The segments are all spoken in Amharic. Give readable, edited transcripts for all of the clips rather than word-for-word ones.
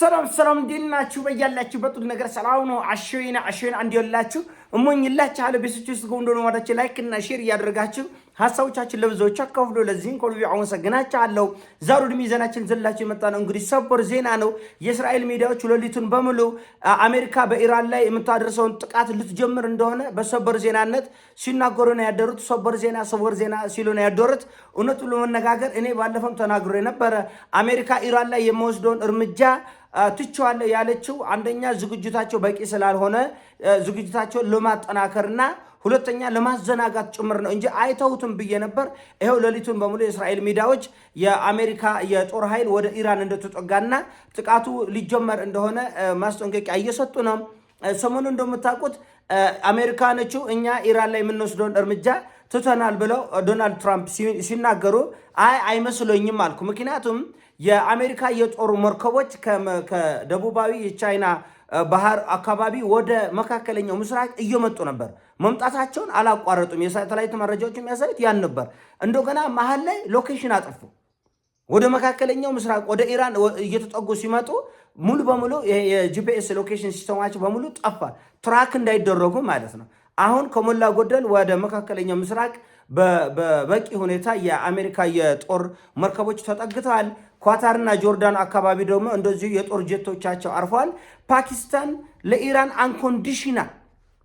ሰላም እንዴናችሁ? በያላችሁበት ሁሉ ነገር ሰላም ነው። አሸይና አንዲላችሁ እሞኝላችሁ አለ ቤተሰቦች ጎንዶ ነው ማለት ላይክ እና ሼር ያደርጋችሁ ሐሳቦቻችን ለብዙዎች አካፍሎ ለዚህን ኮልቪ አመሰግናችኋለሁ። ዛሬ ወደ ሚዛናችን ዘላችሁ የመጣነው እንግዲህ ሰበር ዜና ነው። የእስራኤል ሚዲያዎች ሌሊቱን በሙሉ አሜሪካ በኢራን ላይ የምታደርሰውን ጥቃት ልትጀምር እንደሆነ በሰበር ዜናነት ሲናገሩ ነው ያደሩት። ሰበር ዜና ሲሉ ነው ያደሩት። እውነቱን ለመነጋገር እኔ ባለፈም ተናግሬ ነበር። አሜሪካ ኢራን ላይ የሚወስደውን እርምጃ ትችዋለሁ ያለችው አንደኛ ዝግጅታቸው በቂ ስላልሆነ ዝግጅታቸው ለማጠናከርና ሁለተኛ ለማዘናጋት ጭምር ነው እንጂ አይተውትም ብዬ ነበር። ይሄው ሌሊቱን በሙሉ የእስራኤል ሚዲያዎች የአሜሪካ የጦር ኃይል ወደ ኢራን እንደተጠጋና ጥቃቱ ሊጀመር እንደሆነ ማስጠንቀቂያ እየሰጡ ነው። ሰሞኑን እንደምታውቁት አሜሪካኖቹ እኛ ኢራን ላይ የምንወስደውን እርምጃ ትተናል ብለው ዶናልድ ትራምፕ ሲናገሩ አይመስለኝም አልኩ። ምክንያቱም የአሜሪካ የጦር መርከቦች ከደቡባዊ የቻይና ባህር አካባቢ ወደ መካከለኛው ምስራቅ እየመጡ ነበር። መምጣታቸውን አላቋረጡም። የሳተላይት መረጃዎች የሚያሳዩት ያን ነበር። እንደገና መሀል ላይ ሎኬሽን አጥፉ። ወደ መካከለኛው ምስራቅ ወደ ኢራን እየተጠጉ ሲመጡ ሙሉ በሙሉ የጂፒኤስ ሎኬሽን ሲስተማቸው በሙሉ ጠፋ። ትራክ እንዳይደረጉ ማለት ነው። አሁን ከሞላ ጎደል ወደ መካከለኛው ምስራቅ በበቂ ሁኔታ የአሜሪካ የጦር መርከቦች ተጠግተዋል። ኳታርና ጆርዳን አካባቢ ደግሞ እንደዚሁ የጦር ጀቶቻቸው አርፈዋል። ፓኪስታን ለኢራን አንኮንዲሽናል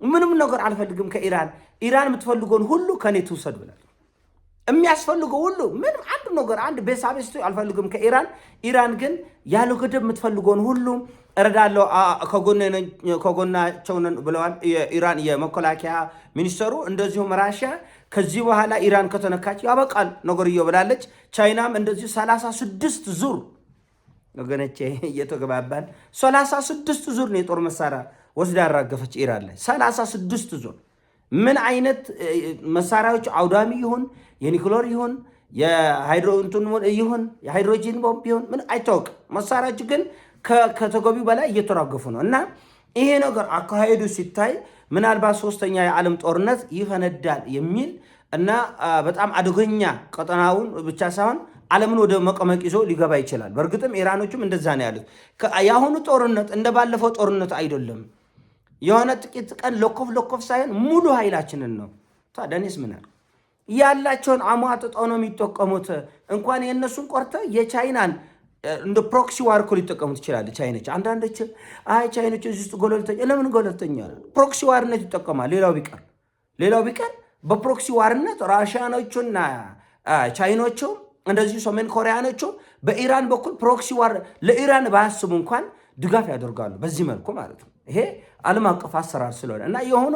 ምንም ነገር አልፈልግም ከኢራን ኢራን የምትፈልገውን ሁሉ ከኔ ትውሰድ ብላል። የሚያስፈልገው ሁሉ ምንም አንድ ነገር አንድ ቤሳቤስቱ አልፈልግም ከኢራን ኢራን ግን ያለ ገደብ የምትፈልገውን ሁሉ እረዳለሁ ከጎናቸው ነን ብለዋል የኢራን የመከላከያ ሚኒስተሩ። እንደዚሁም ራሽያ ከዚህ በኋላ ኢራን ከተነካች ያበቃል ነገር ብላለች። ቻይናም እንደዚሁ 36 ዙር ወገነቼ እየተገባባን 36 ዙር ነው የጦር መሳሪያ ወስዳ ያራገፈች ኢራን ላይ 36 ዙር። ምን አይነት መሳሪያዎች አውዳሚ ይሁን የኒኩሌር ይሁን የሃይድሮጂን ቦምብ ይሁን ምን አይታወቅም። መሳሪያዎች ግን ከተገቢው በላይ እየተራገፉ ነው እና ይሄ ነገር አካሄዱ ሲታይ ምናልባት ሶስተኛ የዓለም ጦርነት ይፈነዳል የሚል እና በጣም አደገኛ ቀጠናውን ብቻ ሳይሆን ዓለምን ወደ መቀመቅ ይዞ ሊገባ ይችላል። በእርግጥም ኢራኖችም እንደዛ ነው ያሉት። የአሁኑ ጦርነት እንደባለፈው ጦርነት አይደለም። የሆነ ጥቂት ቀን ለኮፍ ሳይሆን ሙሉ ኃይላችንን ነው። ታዲያኔስ ምን አለ ያላቸውን አሟጥጠው ነው የሚጠቀሙት። እንኳን የእነሱን ቆርተ የቻይናን እንደ ፕሮክሲ ዋር እኮ ሊጠቀሙት ይችላል። ቻይኖች አንዳንዶች ቻይኖች እዚህ ውስጥ ገለልተኛ ለምን ገለልተኛ ፕሮክሲ ዋርነት ይጠቀማል። ሌላው ቢቀር በፕሮክሲ ዋርነት ራሽያኖቹና ቻይኖቹ እንደዚህ ሰሜን ኮሪያኖቹ በኢራን በኩል ፕሮክሲ ዋር ለኢራን ባያስቡ እንኳን ድጋፍ ያደርጋሉ። በዚህ መልኩ ማለት ነው። ይሄ ዓለም አቀፍ አሰራር ስለሆነ እና የሆነ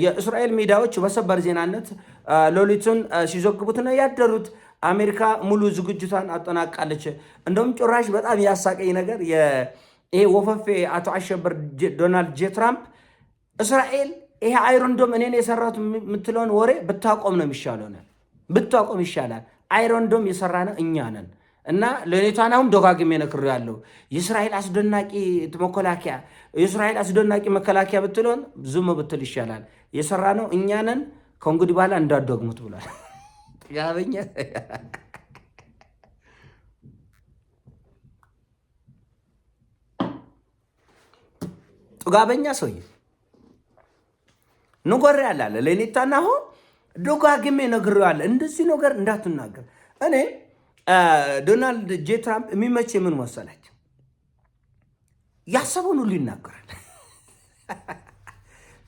የእስራኤል ሚዲያዎች በሰበር ዜናነት ሌሊቱን ሲዘግቡት ነው ያደሩት። አሜሪካ ሙሉ ዝግጅቷን አጠናቃለች። እንደውም ጭራሽ በጣም ያሳቀኝ ነገር ይሄ ወፈፌ አቶ አሸበር ዶናልድ ጄ ትራምፕ እስራኤል ይሄ አይሮን ዶም እኔን የሰራሁት የምትለውን ወሬ ብታቆም ነው የሚሻለው። ብታቆም ይሻላል። አይሮን ዶም የሰራነው እኛ ነን እና ለኔታን አሁን ደጋግሜ ነግሬያለሁ። የእስራኤል አስደናቂ መከላከያ ብትለውን ዝም ብትል ይሻላል። የሰራነው እኛ ነን። ከእንግዲህ በኋላ እንዳትደግሙት ብሏል። ያበኛ ጥጋበኛ ሰውዬ ንጎር ያላለ ለኔታና አሁን ደጋግሜ ነግሬዋለሁ። እንደዚህ ነገር እንዳትናገር። እኔ ዶናልድ ጄ ትራምፕ የሚመች ምን መሰላችሁ? ያሰበውን ሁሉ ይናገራል።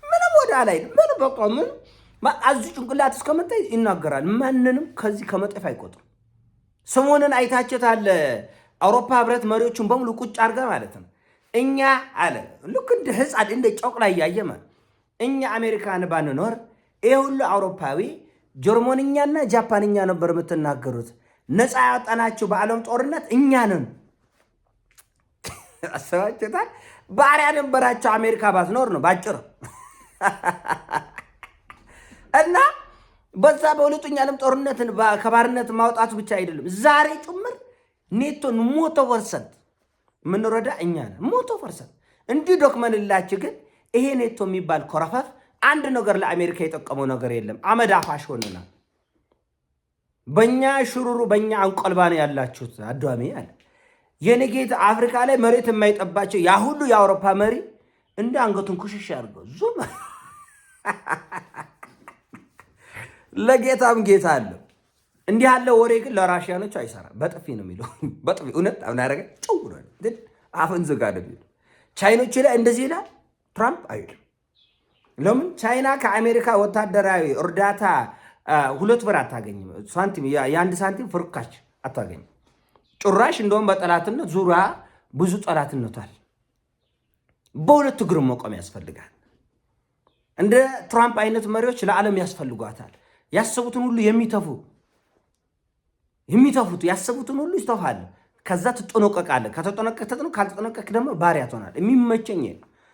ምንም ወደ ላይ ምን በቃ ምን አዙ ጭንቅላት እስከመጣ ይናገራል። ማንንም ከዚህ ከመጠፍ አይቆጥም። ሰሞኑን አይታችኋል። አውሮፓ ህብረት መሪዎችን በሙሉ ቁጭ አድርጋ ማለት ነው እኛ አለ ልክ እንደ ህፃን እንደ ጮቅላ እያየ ማለት እኛ አሜሪካን ባንኖር ይሄ ሁሉ አውሮፓዊ ጀርመንኛና ጃፓንኛ ነበር የምትናገሩት። ነፃ ያወጣናችሁ በዓለም ጦርነት እኛ ነን። አሰባችሁታል? ባሪያ ነበራቸው አሜሪካ ባትኖር ነው ባጭሩ። እና በዛ በሁለተኛ ዓለም ጦርነትን ከባርነት ማውጣቱ ብቻ አይደለም ዛሬ ጭምር ኔቶን 100% ምንረዳ እኛ ነን። 100% እንዲህ ዶክመንላችሁ። ግን ይሄ ኔቶ የሚባል ኮረፈፍ አንድ ነገር ለአሜሪካ የጠቀመው ነገር የለም። አመድ አፋሽ ሆነናል። በእኛ ሽሩሩ በእኛ አንቆልባ ነው ያላችሁት። አድዋሜ አለ የኔጌት አፍሪካ ላይ መሬት የማይጠባቸው ያ ሁሉ የአውሮፓ መሪ እንደ አንገቱን ኩሽሽ አድርገው ዙም ለጌታም ጌታ አለው። እንዲህ ያለ ወሬ ግን ለራሽያኖች አይሰራም። በጥፊ ነው የሚለው። በጥፊ እውነት አሁን ያደረገ ጭው ብሏል። ግን አፍን ዝጋ ነው የሚለው። ቻይኖች ላይ እንደዚህ ይላል ትራምፕ አይልም። ለምን? ቻይና ከአሜሪካ ወታደራዊ እርዳታ 2 ብር አታገኝም። ሳንቲም የአንድ ሳንቲም ፍርካች አታገኝም። ጭራሽ እንደውም በጠላትነት ዙሪያ ብዙ ጠላትነታል። በሁለት እግር መቆም ያስፈልጋል። እንደ ትራምፕ አይነት መሪዎች ለዓለም ያስፈልጓታል። ያሰቡትን ሁሉ የሚተፉት ያሰቡትን ሁሉ ይተፋል። ከዛ ትጠነቀቃለህ። ከተጠነቀቅ ካልተጠነቀቅ ደግሞ ባሪያ ትሆናለህ። የሚመቸኝ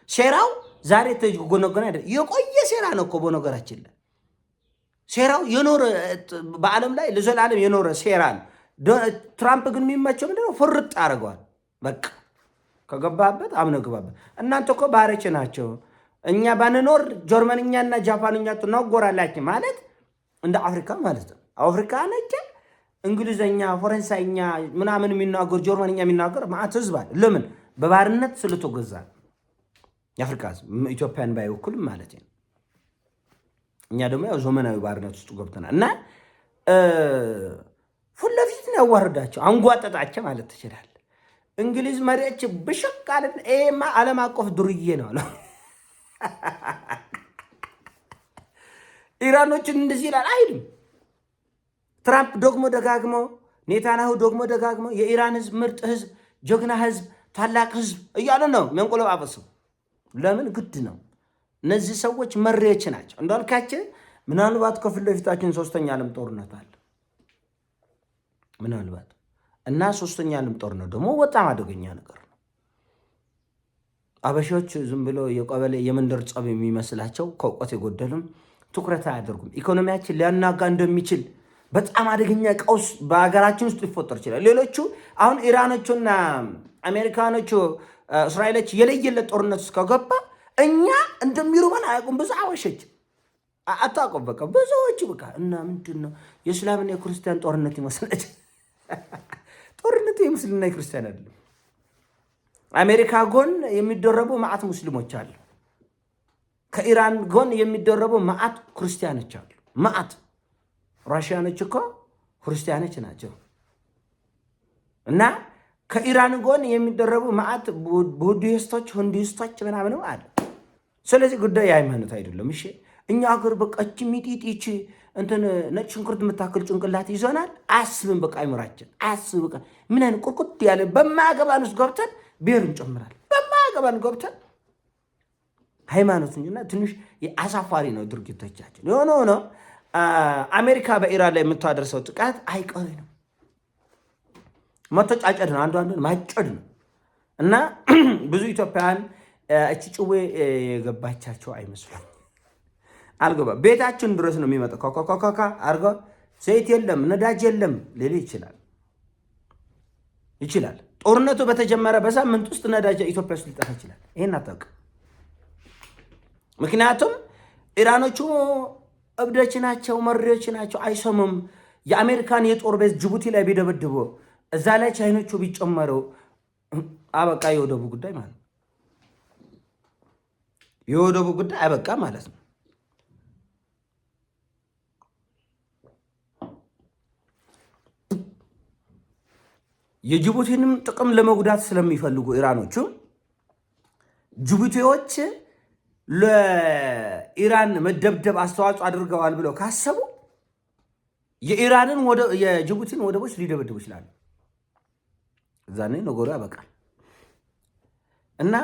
ሴራው ዛሬ ተጎነጎነ አይደል? የቆየ ሴራ ነው እኮ በነገራችን ላይ ሴራው የኖረ በዓለም ላይ ለዘላለም የኖረ ሴራ ነው። ትራምፕ ግን የሚመቸው ምንድነው? ፍርጥ አድርገዋል። በቃ ከገባበት አምነህ ግባበት። እናንተ እኮ ባሪያዎች ናቸው። እኛ ባንኖር ጀርመንኛና ጃፓንኛ ትናገራላችሁ ማለት እንደ አፍሪካ ማለት ነው። አፍሪካ ነች እንግሊዘኛ፣ ፈረንሳይኛ ምናምን የሚናገር ጀርመንኛ የሚናገር ማዕት ህዝብ አለ። ለምን? በባርነት ስለተገዛ የአፍሪካ ህዝብ ኢትዮጵያን ባይወክልም ማለት ነው። እኛ ደግሞ ያው ዘመናዊ ባርነት ውስጥ ገብተናል እና ፊት ለፊት ነው ያዋርዳቸው፣ አንጓጠጣቸው ማለት ትችላለህ። እንግሊዝ መሪዎች ብሽቅ አለ። ይሄማ ዓለም አቀፍ ዱርዬ ነው አለ። ኢራኖችን እንደዚህ ይላል አይልም። ትራምፕ ደግሞ ደጋግሞ ኔታንያሁ ደግሞ ደጋግሞ የኢራን ህዝብ ምርጥ ህዝብ፣ ጀግና ህዝብ፣ ታላቅ ህዝብ እያሉ ነው መንቆለጳጰሱ። ለምን? ግድ ነው። እነዚህ ሰዎች መሪዎች ናቸው። እንዳልካችን ምናልባት ከፊት ለፊታችን 3ኛ ዓለም ጦርነት አለ ምናልባት እና 3ኛ ዓለም ጦርነት ደግሞ በጣም አደገኛ ነገር ነው። አበሾች ዝም ብሎ የቀበሌ የመንደር ጸብ የሚመስላቸው ከእውቀት የጎደልም ትኩረት አያደርጉም። ኢኮኖሚያችን ሊያናጋ እንደሚችል በጣም አደገኛ ቀውስ በሀገራችን ውስጥ ሊፈጠር ይችላል። ሌሎቹ አሁን ኢራኖቹና አሜሪካኖቹ እስራኤሎች የለየለት ጦርነት ውስጥ ከገባ እኛ እንደሚሩበን አያውቁም። ብዙ አበሾች አታውቁም። በቃ ብዙዎች በቃ እና ምንድን ነው የእስላምና የክርስቲያን ጦርነት ይመስላል። ጦርነቱ የሙስሊምና የክርስቲያን አይደለም። አሜሪካ ጎን የሚደረቡ ማዕት ሙስሊሞች አሉ። ከኢራን ጎን የሚደረቡ ማዕት ክርስቲያኖች አሉ። ማዕት ራሽያኖች እኮ ክርስቲያኖች ናቸው። እና ከኢራን ጎን የሚደረቡ ማዕት ቡዲስቶች፣ ህንዱስቶች ምናምንም አለ። ስለዚህ ጉዳይ የሃይማኖት አይደለም። እሺ እኛ ሀገር በቃች ሚጢጢች እንትን ነጭ ሽንኩርት የምታክል ጭንቅላት ይዞናል። አያስብም። በቃ አይምራችን አያስብ። በቃ ምን አይነት ቁርቁት ያለ በማያገባን ውስጥ ገብተን ብሔር እንጨምራል። በማያገባን ገብተን ሃይማኖት እንጂና ትንሽ አሳፋሪ ነው ድርጊቶቻችን። የሆነ ሆኖ አሜሪካ በኢራን ላይ የምታደርሰው ጥቃት አይቀሬ ነው። መተጫጨድ ነው። አንዷን ማጨድ ነው። እና ብዙ ኢትዮጵያውያን እቺ ጭዌ የገባቻቸው አይመስሉም። አልገባ ቤታችን ድረስ ነው የሚመጣው። ኮኮኮካ አርጎ ዘይት የለም ነዳጅ የለም ሊል ይችላል። ጦርነቱ በተጀመረ በሳምንት ውስጥ ነዳጅ ኢትዮጵያ ውስጥ ሊጠፋ ይችላል። ይሄን አታውቅም። ምክንያቱም ኢራኖቹ እብዶች ናቸው፣ መሪዎች ናቸው፣ አይሰሙም። የአሜሪካን የጦር ቤዝ ጅቡቲ ላይ ቢደበድቦ እዛ ላይ ቻይኖቹ ቢጨመረው አበቃ። የወደቡ ጉዳይ ማለት ነው። የወደቡ ጉዳይ አበቃ ማለት ነው። የጅቡቲንም ጥቅም ለመጉዳት ስለሚፈልጉ ኢራኖቹ ጅቡቲዎች ለኢራን መደብደብ አስተዋጽኦ አድርገዋል ብለው ካሰቡ የጅቡቲን ወደቦች ሊደበድቡ ይችላሉ። እዛኔ ነገሩ ያበቃል። እና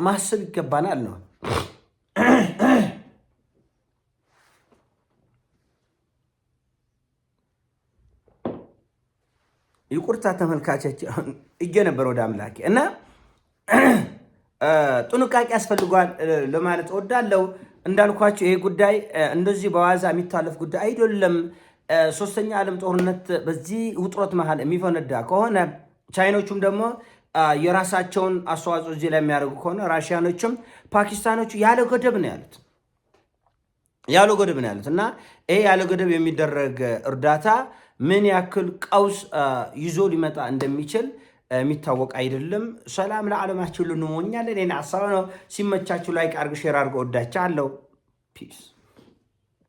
ማሰብ ይገባናል ነው። ይቁርታ ተመልካቾች እጄ ነበር ወደ አምላኬ እና ጥንቃቄ ያስፈልጓል ለማለት እወዳለሁ። እንዳልኳቸው ይሄ ጉዳይ እንደዚህ በዋዛ የሚታለፍ ጉዳይ አይደለም። 3ኛ ዓለም ጦርነት በዚህ ውጥረት መሃል የሚፈነዳ ከሆነ ቻይኖቹም ደግሞ የራሳቸውን አስተዋጽኦ እዚህ ላይ የሚያደርጉ ከሆነ ራሽያኖችም ፓኪስታኖቹ ያለ ገደብ ነው ያሉት እና ይሄ ያለ ገደብ የሚደረግ እርዳታ ምን ያክል ቀውስ ይዞ ሊመጣ እንደሚችል የሚታወቅ አይደለም። ሰላም ለዓለማችን ልንሞኛለን። እኔ ሐሳብ ነው። ሲመቻችሁ ላይክ አድርጉ፣ ሼር አድርጉ። ወዳችኋለሁ። ፒስ